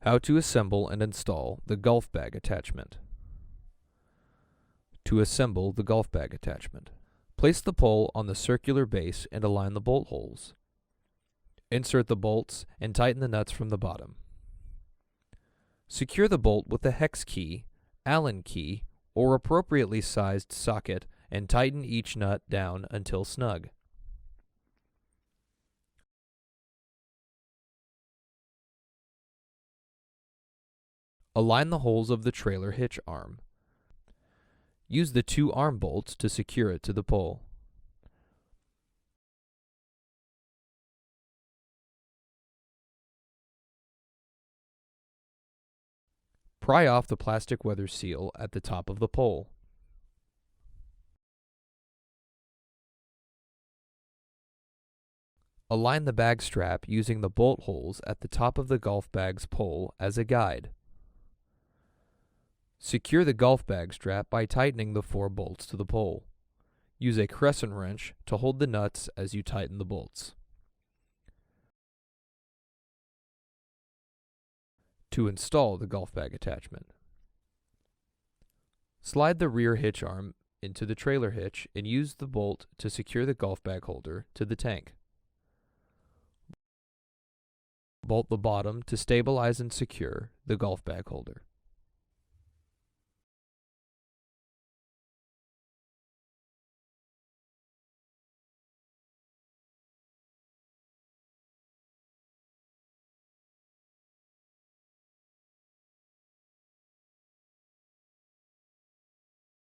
How to assemble and install the golf bag attachment. To assemble the golf bag attachment, place the pole on the circular base and align the bolt holes. Insert the bolts and tighten the nuts from the bottom. Secure the bolt with a hex key, Allen key, or appropriately sized socket and tighten each nut down until snug. Align the holes of the trailer hitch arm. Use the 2 arm bolts to secure it to the pole. Pry off the plastic weather seal at the top of the pole. Align the bag strap using the bolt holes at the top of the golf bag's pole as a guide. Secure the golf bag strap by tightening the 4 bolts to the pole. Use a crescent wrench to hold the nuts as you tighten the bolts. To install the golf bag attachment, slide the rear hitch arm into the trailer hitch and use the bolt to secure the golf bag holder to the tank. Bolt the bottom to stabilize and secure the golf bag holder.